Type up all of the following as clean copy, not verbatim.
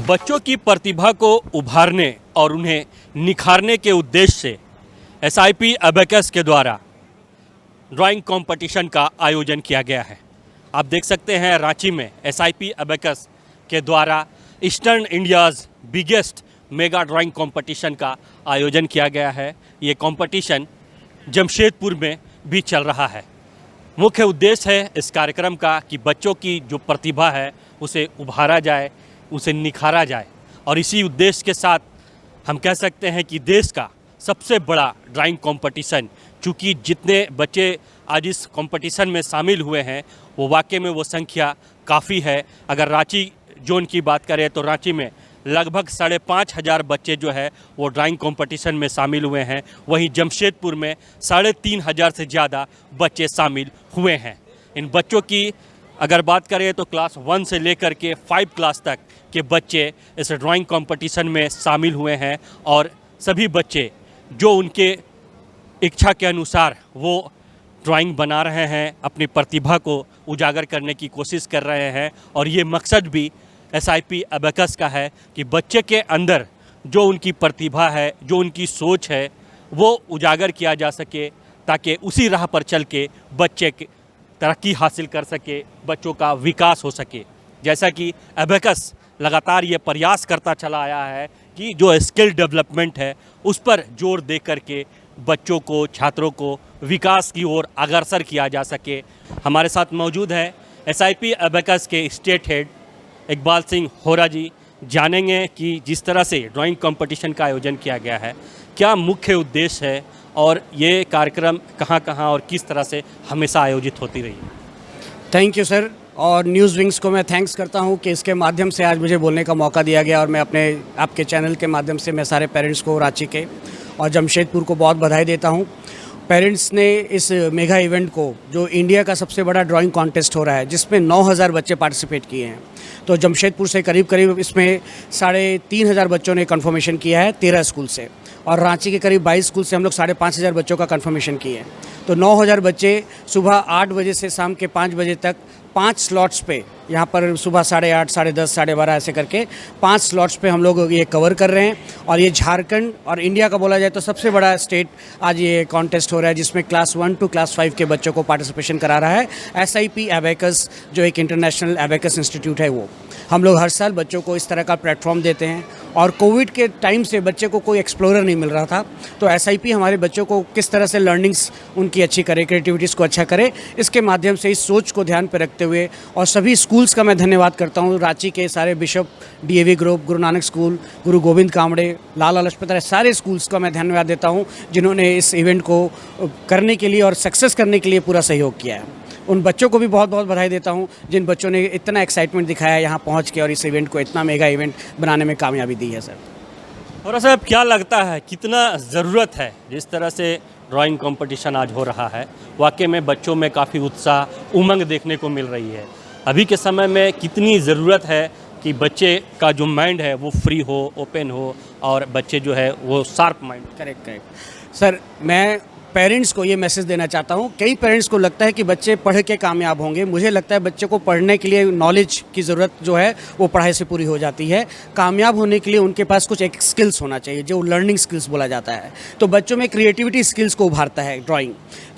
बच्चों की प्रतिभा को उभारने और उन्हें निखारने के उद्देश्य से एसआईपी अबेकस के द्वारा ड्राइंग कंपटीशन का आयोजन किया गया है। आप देख सकते हैं रांची में एसआईपी अबेकस के द्वारा eastern India's biggest mega drawing competition का आयोजन किया गया है। ये कंपटीशन जमशेदपुर में भी चल रहा है। मुख्य उद्देश्य है इस कार्यक्रम का कि बच्चों की जो प्रतिभा है उसे उभारा जाए, उसे निखारा जाए और इसी उद्देश्य के साथ हम कह सकते हैं कि देश का सबसे बड़ा ड्राइंग कंपटीशन, चूँकि जितने बच्चे आज इस कंपटीशन में शामिल हुए हैं वो वाकई में वो संख्या काफ़ी है। अगर रांची जोन की बात करें तो रांची में लगभग 5,500 बच्चे जो है वो ड्राइंग कंपटीशन में शामिल हुए हैं। वहीं जमशेदपुर में 3,500 से ज़्यादा बच्चे शामिल हुए हैं। इन बच्चों की अगर बात करें तो क्लास 1 से लेकर के 5 क्लास तक के बच्चे इस ड्राइंग कंपटीशन में शामिल हुए हैं और सभी बच्चे जो उनके इच्छा के अनुसार वो ड्राइंग बना रहे हैं, अपनी प्रतिभा को उजागर करने की कोशिश कर रहे हैं। और ये मकसद भी एसआईपी अबेकस का है कि बच्चे के अंदर जो उनकी प्रतिभा है, जो उनकी सोच है, वो उजागर किया जा सके ताकि उसी राह पर चल के बच्चे तरक्की हासिल कर सके, बच्चों का विकास हो सके। जैसा कि अबेकस लगातार ये प्रयास करता चला आया है कि जो स्किल डेवलपमेंट है उस पर जोर दे करके बच्चों को, छात्रों को विकास की ओर अग्रसर किया जा सके। हमारे साथ मौजूद है एसआईपी अबेकस के स्टेट हेड इकबाल सिंह होरा जी। जानेंगे कि जिस तरह से ड्राइंग कंपटीशन का आयोजन किया गया है, क्या मुख्य उद्देश्य है और ये कार्यक्रम कहाँ कहाँ और किस तरह से हमेशा आयोजित होती रही है। थैंक यू सर, और न्यूज़ विंग्स को मैं थैंक्स करता हूँ कि इसके माध्यम से आज मुझे बोलने का मौका दिया गया और मैं अपने आपके चैनल के माध्यम से मैं सारे पेरेंट्स को, रांची के और जमशेदपुर को बहुत बधाई देता हूँ। पेरेंट्स ने इस मेगा इवेंट को, जो इंडिया का सबसे बड़ा ड्राइंग कॉन्टेस्ट हो रहा है जिसमें 9,000 बच्चे पार्टिसिपेट किए हैं, तो जमशेदपुर से करीब इसमें 3,500 बच्चों ने कन्फर्मेशन किया है 13 स्कूल से, और रांची के करीब 22 स्कूल से हम लोग 5,500 बच्चों का कन्फर्मेशन किए हैं। तो 9,000 बच्चे सुबह 8 बजे से शाम के 5 बजे तक 5 स्लॉट्स पे, यहाँ पर सुबह 8:30, 10:30, 12:30 ऐसे करके 5 स्लॉट्स पे हम लोग ये कवर कर रहे हैं। और ये झारखंड और इंडिया का बोला जाए तो सबसे बड़ा स्टेट आज ये कॉन्टेस्ट हो रहा है जिसमें क्लास 1 to क्लास 5 के बच्चों को पार्टिसिपेशन करा रहा है एसआईपी अबेकस, जो एक इंटरनेशनल अबेकस इंस्टीट्यूट है। वो हम लोग हर साल बच्चों को इस तरह का प्लेटफॉर्म देते हैं और कोविड के टाइम से बच्चे को कोई एक्सप्लोरर नहीं मिल रहा था, तो एसआईपी हमारे बच्चों को किस तरह से लर्निंग्स उनकी अच्छी करे, क्रिएटिविटीज़ को अच्छा करे, इसके माध्यम से इस सोच को ध्यान पर रखते हुए, और सभी स्कूल्स का मैं धन्यवाद करता हूँ। रांची के सारे bishop DAV group, Guru Nanak school, गुरु गोविंद कामड़े, लाला लाजपत राय, सारे स्कूल्स का मैं धन्यवाद देता हूँ जिन्होंने इस इवेंट को करने के लिए और सक्सेस करने के लिए पूरा सहयोग किया है। उन बच्चों को भी बहुत बहुत बधाई देता हूँ जिन बच्चों ने इतना एक्साइटमेंट दिखाया यहाँ पहुँच के और इस इवेंट को इतना मेगा इवेंट बनाने में कामयाबी दी है सर। और साहब, क्या लगता है कितना ज़रूरत है जिस तरह से ड्राइंग कंपटीशन आज हो रहा है? वाकई में बच्चों में काफ़ी उत्साह, उमंग देखने को मिल रही है। अभी के समय में कितनी ज़रूरत है कि बच्चे का जो माइंड है वो फ्री हो, ओपन हो और बच्चे जो है वो शार्प माइंड। करेक्ट सर, मैं पेरेंट्स को ये मैसेज देना चाहता हूँ। कई पेरेंट्स को लगता है कि बच्चे पढ़ के कामयाब होंगे। मुझे लगता है बच्चे को पढ़ने के लिए नॉलेज की ज़रूरत जो है वो पढ़ाई से पूरी हो जाती है। कामयाब होने के लिए उनके पास कुछ एक स्किल्स होना चाहिए, जो लर्निंग स्किल्स बोला जाता है। तो बच्चों में क्रिएटिविटी स्किल्स को उभारता है ड्राइंग।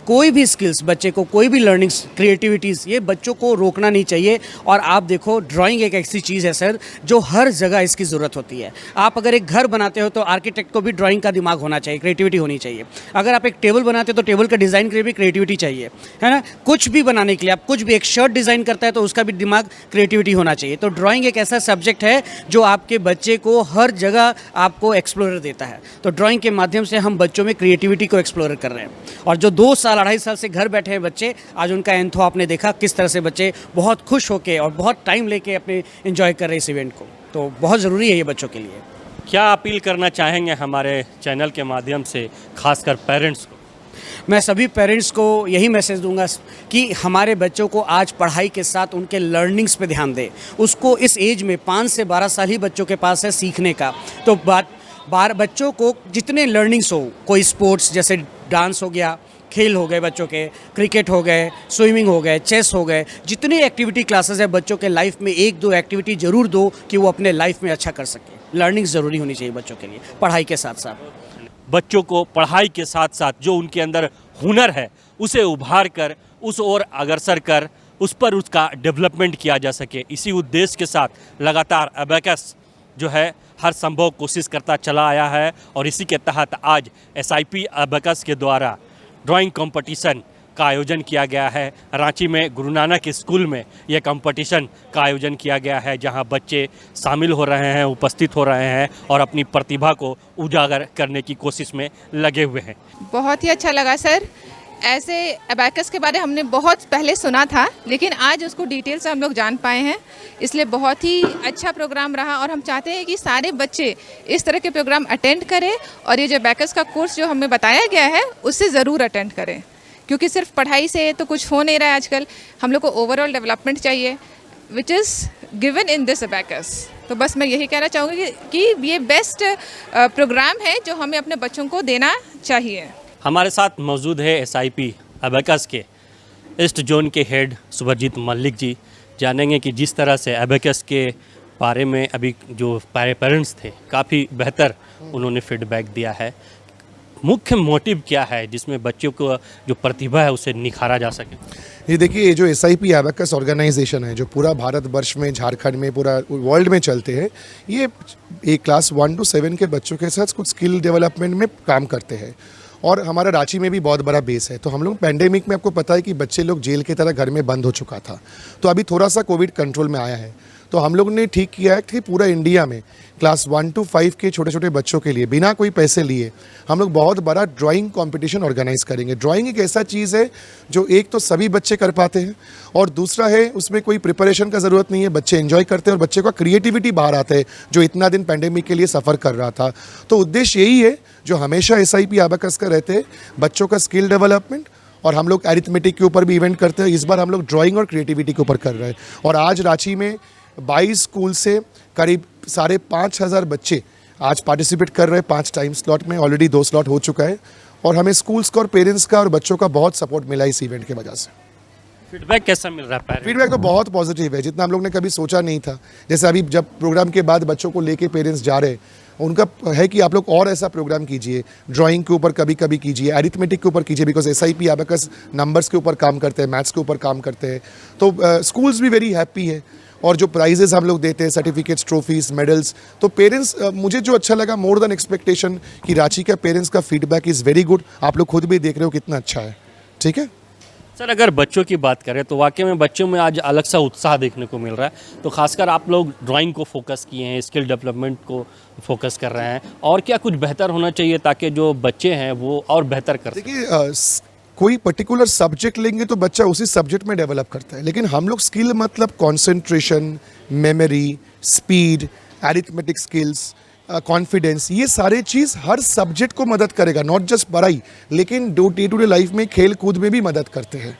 कोई भी स्किल्स बच्चे को, कोई भी लर्निंग्स, क्रिएटिविटीज़, ये बच्चों को रोकना नहीं चाहिए। और आप देखो, ड्राइंग एक ऐसी चीज़ है सर जो हर जगह इसकी ज़रूरत होती है। आप अगर एक घर बनाते हो तो आर्किटेक्ट को भी ड्राइंग का दिमाग होना चाहिए, क्रिएटिविटी होनी चाहिए। अगर आप एक टेबल बनाते हो तो टेबल का डिज़ाइन के लिए भी क्रिएटिविटी चाहिए, है ना। कुछ भी बनाने के लिए, आप कुछ भी एक शर्ट डिज़ाइन करता है तो उसका भी दिमाग, क्रिएटिविटी होना चाहिए। तो ड्राइंग एक ऐसा सब्जेक्ट है जो आपके बच्चे को हर जगह आपको एक्सप्लोरर देता है। तो ड्राइंग के माध्यम से हम बच्चों में क्रिएटिविटी को एक्सप्लोर कर रहे हैं। और जो 2 साल 2.5 साल से घर बैठे हैं बच्चे, आज उनका एंथो आपने देखा किस तरह से बच्चे बहुत खुश होके और बहुत टाइम लेके अपने एंजॉय कर रहे हैं इस इवेंट को। तो बहुत ज़रूरी है ये बच्चों के लिए। क्या अपील करना चाहेंगे हमारे चैनल के माध्यम से, खासकर पेरेंट्स को? मैं सभी पेरेंट्स को यही मैसेज दूंगा कि हमारे बच्चों को आज पढ़ाई के साथ उनके लर्निंग्स पे ध्यान दें। उसको इस एज में 5 से 12 साल ही बच्चों के पास है सीखने का। तो बच्चों को जितने लर्निंग्स हो, कोई स्पोर्ट्स जैसे डांस हो गया, खेल हो गए बच्चों के, क्रिकेट हो गए, स्विमिंग हो गए, चेस हो गए, जितनी एक्टिविटी क्लासेस है बच्चों के लाइफ में एक दो एक्टिविटी ज़रूर दो कि वो अपने लाइफ में अच्छा कर सके। लर्निंग ज़रूरी होनी चाहिए बच्चों के लिए, पढ़ाई के साथ साथ। बच्चों को पढ़ाई के साथ साथ जो उनके अंदर हुनर है उसे उभार कर उस ओर अग्रसर कर उस पर उसका डेवलपमेंट किया जा सके, इसी उद्देश्य के साथ लगातार अबेकस जो है हर संभव कोशिश करता चला आया है। और इसी के तहत आज SIP अबेकस के द्वारा ड्राइंग कंपटीशन का आयोजन किया गया है। रांची में गुरु नानक स्कूल में यह कंपटीशन का आयोजन किया गया है, जहां बच्चे शामिल हो रहे हैं, उपस्थित हो रहे हैं और अपनी प्रतिभा को उजागर करने की कोशिश में लगे हुए हैं। बहुत ही अच्छा लगा सर। ऐसे अबेकस के बारे हमने बहुत पहले सुना था, लेकिन आज उसको डिटेल से हम लोग जान पाए हैं, इसलिए बहुत ही अच्छा प्रोग्राम रहा। और हम चाहते हैं कि सारे बच्चे इस तरह के प्रोग्राम अटेंड करें और ये जो अबेकस का कोर्स जो हमें बताया गया है उससे ज़रूर अटेंड करें, क्योंकि सिर्फ पढ़ाई से तो कुछ हो नहीं रहा है आजकल। हम लोग को ओवरऑल डेवलपमेंट चाहिए which is given in this abacus. तो बस मैं यही कहना चाहूँगी कि ये बेस्ट प्रोग्राम है जो हमें अपने बच्चों को देना चाहिए। हमारे साथ मौजूद है SIP अबेकस के ईस्ट जोन के हेड सुभरजीत मल्लिक जी। जानेंगे कि जिस तरह से अबेकस के बारे में अभी जो पेरेंट्स थे काफ़ी बेहतर उन्होंने फीडबैक दिया है। मुख्य मोटिव क्या है जिसमें बच्चों को जो प्रतिभा है उसे निखारा जा सके? ये देखिए, ये जो SIP अबेकस ऑर्गेनाइजेशन है जो पूरा भारतवर्ष में, झारखंड में, पूरा वर्ल्ड में चलते हैं, ये क्लास 1 to 7 के बच्चों के साथ कुछ स्किल डेवलपमेंट में काम करते हैं। और हमारा रांची में भी बहुत बड़ा बेस है। तो हम लोग पैंडेमिक में, आपको पता है कि बच्चे लोग जेल की तरह घर में बंद हो चुका था, तो अभी थोड़ा सा कोविड कंट्रोल में आया है। तो हम लोग ने ठीक किया है कि पूरा इंडिया में क्लास 1 to 5 के छोटे छोटे बच्चों के लिए बिना कोई पैसे लिए हम लोग बहुत बड़ा ड्राइंग कंपटीशन ऑर्गेनाइज करेंगे। ड्राइंग एक ऐसा चीज़ है जो एक तो सभी बच्चे कर पाते हैं और दूसरा है उसमें कोई प्रिपरेशन का ज़रूरत नहीं है, बच्चे एंजॉय करते हैं और बच्चे का क्रिएटिविटी बाहर आता है जो इतना दिन पैंडेमिक के लिए सफ़र कर रहा था। तो उद्देश्य यही है जो हमेशा SIP अबेकस का रहते हैं, बच्चों का स्किल डेवलपमेंट। और हम लोग एरिथमेटिक के ऊपर भी इवेंट करते हैं, इस बार हम लोग ड्राइंग और क्रिएटिविटी के ऊपर कर रहे हैं। और आज रांची में 22 स्कूल से करीब 5,500 बच्चे आज पार्टिसिपेट कर रहे हैं। 5 टाइम स्लॉट में ऑलरेडी 2 स्लॉट हो चुका है और हमें स्कूल्स का और पेरेंट्स का और बच्चों का बहुत सपोर्ट मिला इस इवेंट के वजह से। फीडबैक कैसा मिल रहा है? फीडबैक तो बहुत पॉजिटिव है, जितना हम लोग ने कभी सोचा नहीं था। जैसे अभी जब प्रोग्राम के बाद बच्चों को लेके पेरेंट्स जा रहे हैं, उनका है कि आप लोग और ऐसा प्रोग्राम कीजिए, ड्राइंग के ऊपर कभी कभी कीजिए, एरिथमेटिक के ऊपर कीजिए, बिकॉज SIP अबेकस नंबर्स के ऊपर काम करते हैं, मैथ्स के ऊपर काम करते हैं। तो स्कूल्स भी वेरी हैप्पी है और जो प्राइजेस हम लोग देते हैं, सर्टिफिकेट्स, ट्रॉफीज, मेडल्स, तो पेरेंट्स, मुझे जो अच्छा लगा मोर देन एक्सपेक्टेशन कि रांची का पेरेंट्स का फीडबैक इज़ वेरी गुड। आप लोग खुद भी देख रहे हो कितना अच्छा है। ठीक है सर, अगर बच्चों की बात करें तो वाकई में बच्चों में आज अलग सा उत्साह देखने को मिल रहा है। तो खासकर आप लोग ड्राइंग को फोकस किए हैं, स्किल डेवलपमेंट को फोकस कर रहे हैं, और क्या कुछ बेहतर होना चाहिए ताकि जो बच्चे हैं वो और बेहतर कर सकें? देखिए, कोई पर्टिकुलर सब्जेक्ट लेंगे तो बच्चा उसी सब्जेक्ट में डेवलप करता है, लेकिन हम लोग स्किल मतलब concentration, memory, speed, arithmetic skills, confidence, ये सारे चीज़ हर सब्जेक्ट को मदद करेगा, नॉट जस्ट पढ़ाई, लेकिन डे टू डे लाइफ में खेल कूद में भी मदद करते हैं।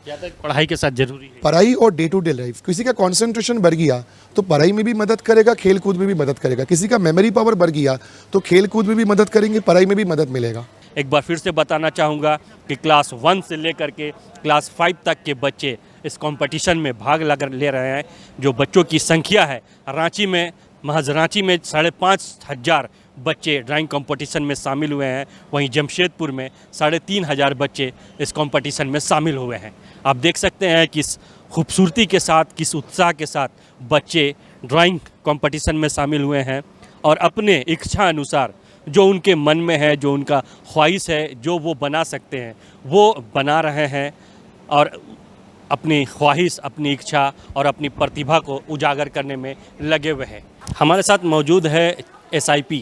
ज़्यादा पढ़ाई के साथ जरूरी है पढ़ाई और डे टू डे लाइफ। किसी का कंसंट्रेशन बढ़ गया तो पढ़ाई में भी मदद करेगा, खेल कूद में भी मदद करेगा। किसी का मेमोरी पावर बढ़ गया तो खेल कूद में भी मदद करेंगे, पढ़ाई में भी मदद मिलेगा। एक बार फिर से बताना चाहूँगा कि क्लास 1 से लेकर के क्लास 5 तक के बच्चे इस कंपटीशन में भाग ले रहे हैं। जो बच्चों की संख्या है रांची में, महज रांची में 5,500 बच्चे ड्राइंग कंपटीशन में शामिल हुए हैं। वहीं जमशेदपुर में 3,500 बच्चे इस कंपटीशन में शामिल हुए हैं। आप देख सकते हैं किस खूबसूरती के साथ, किस उत्साह के साथ बच्चे ड्राइंग कंपटीशन में शामिल हुए हैं और अपने इच्छा अनुसार जो उनके मन में है, जो उनका ख्वाहिश है, जो वो बना सकते हैं वो बना रहे हैं और अपनी ख्वाहिश, अपनी इच्छा और अपनी प्रतिभा को उजागर करने में लगे हुए हैं। हमारे साथ मौजूद है SIP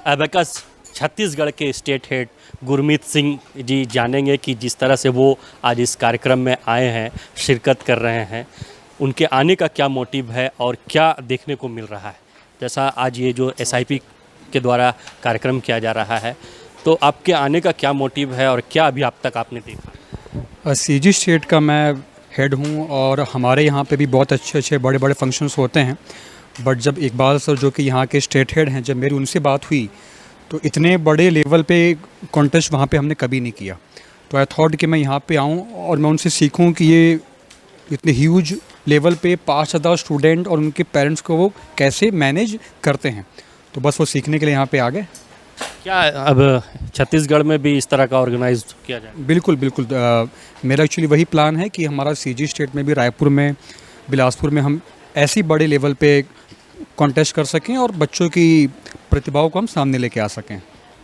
अबेकस छत्तीसगढ़ के स्टेट हेड गुरमीत सिंह जी। जानेंगे कि जिस तरह से वो आज इस कार्यक्रम में आए हैं, शिरकत कर रहे हैं, उनके आने का क्या मोटिव है और क्या देखने को मिल रहा है। जैसा आज ये जो SIP के द्वारा कार्यक्रम किया जा रहा है, तो आपके आने का क्या मोटिव है और क्या अभी आप तक आपने देखा? CG स्टेट का मैं हेड हूँ और हमारे यहाँ पे भी बहुत अच्छे बड़े बड़े फंक्शंस होते हैं। बट जब इकबाल सर जो कि यहाँ के स्टेट हेड हैं, जब मेरी उनसे बात हुई तो इतने बड़े लेवल पे कॉन्टेस्ट वहाँ पे हमने कभी नहीं किया। तो आई थॉट कि मैं यहाँ पे आऊँ और मैं उनसे सीखूँ कि ये इतने ह्यूज लेवल पे 5000 स्टूडेंट और उनके पेरेंट्स को वो कैसे मैनेज करते हैं। तो बस वो सीखने के लिए यहाँ पे आ गए। क्या अब छत्तीसगढ़ में भी इस तरह का ऑर्गेनाइज किया जाए? बिल्कुल बिल्कुल, मेरा एक्चुअली वही प्लान है कि हमारा सीजी स्टेट में भी, रायपुर में, बिलासपुर में हम ऐसी बड़े लेवल पे कॉन्टेस्ट कर सकें और बच्चों की प्रतिभाओं को हम सामने लेके आ सकें।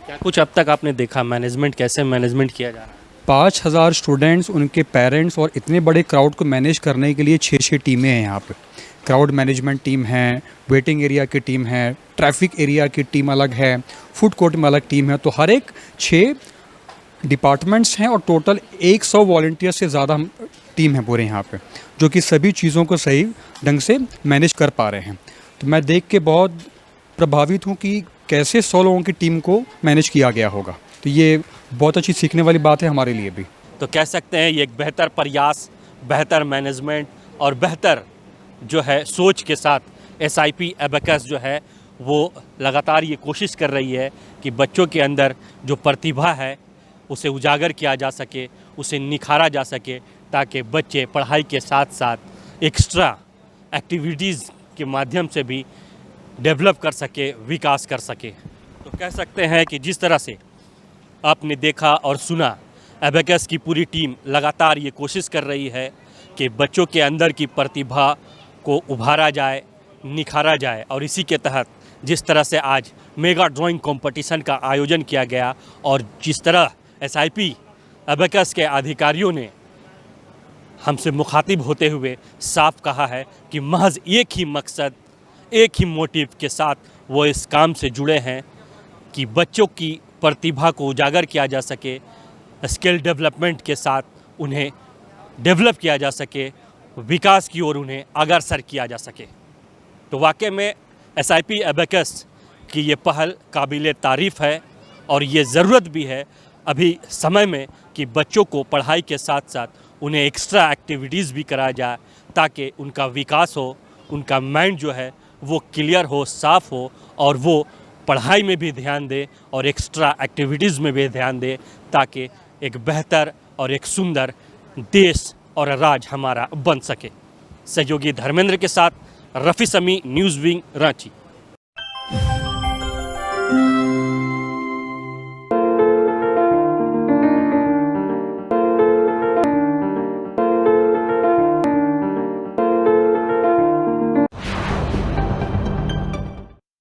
क्या कुछ अब तक आपने देखा मैनेजमेंट, कैसे मैनेजमेंट किया जा रहा है? 5000 स्टूडेंट्स, उनके पेरेंट्स और इतने बड़े क्राउड को मैनेज करने के लिए 6 टीमें हैं यहाँ पे। क्राउड मैनेजमेंट टीम है, वेटिंग एरिया की टीम है, ट्रैफिक एरिया की टीम अलग है, फूड कोर्ट में अलग टीम है। तो हर एक 6 डिपार्टमेंट्स हैं और टोटल 100 वॉलंटियर से ज़्यादा हम टीम है पूरे यहाँ पे, जो कि सभी चीज़ों को सही ढंग से मैनेज कर पा रहे हैं। तो मैं देख के बहुत प्रभावित हूँ कि कैसे 100 लोगों की टीम को मैनेज किया गया होगा। तो ये बहुत अच्छी सीखने वाली बात है हमारे लिए भी। तो कह सकते हैं ये एक बेहतर प्रयास, बेहतर मैनेजमेंट और बेहतर जो है सोच के साथ SIP एबेकस जो है वो लगातार ये कोशिश कर रही है कि बच्चों के अंदर जो प्रतिभा है उसे उजागर किया जा सके, उसे निखारा जा सके, ताकि बच्चे पढ़ाई के साथ साथ एक्स्ट्रा एक्टिविटीज़ के माध्यम से भी डेवलप कर सके, विकास कर सके। तो कह सकते हैं कि जिस तरह से आपने देखा और सुना, एबेकस की पूरी टीम लगातार ये कोशिश कर रही है कि बच्चों के अंदर की प्रतिभा को उभारा जाए, निखारा जाए। और इसी के तहत जिस तरह से आज मेगा ड्राइंग कंपटीशन का आयोजन किया गया और जिस तरह SIP एबेकस के अधिकारियों ने हमसे मुखातिब होते हुए साफ कहा है कि महज एक ही मकसद, एक ही मोटिव के साथ वो इस काम से जुड़े हैं कि बच्चों की प्रतिभा को उजागर किया जा सके, स्किल डेवलपमेंट के साथ उन्हें डेवलप किया जा सके, विकास की ओर उन्हें अग्रसर किया जा सके। तो वाकई में SIP एबेकस की ये पहल काबिल तारीफ़ है और ये ज़रूरत भी है अभी समय में कि बच्चों को पढ़ाई के साथ साथ उन्हें एक्स्ट्रा एक्टिविटीज़ भी कराया जाए, ताकि उनका विकास हो, उनका माइंड जो है वो क्लियर हो, साफ़ हो और वो पढ़ाई में भी ध्यान दे और एक्स्ट्रा एक्टिविटीज़ में भी ध्यान दे, ताकि एक बेहतर और एक सुंदर देश और राज्य हमारा बन सके। सहयोगी धर्मेंद्र के साथ रफ़ी समी, न्यूज़ विंग, रांची।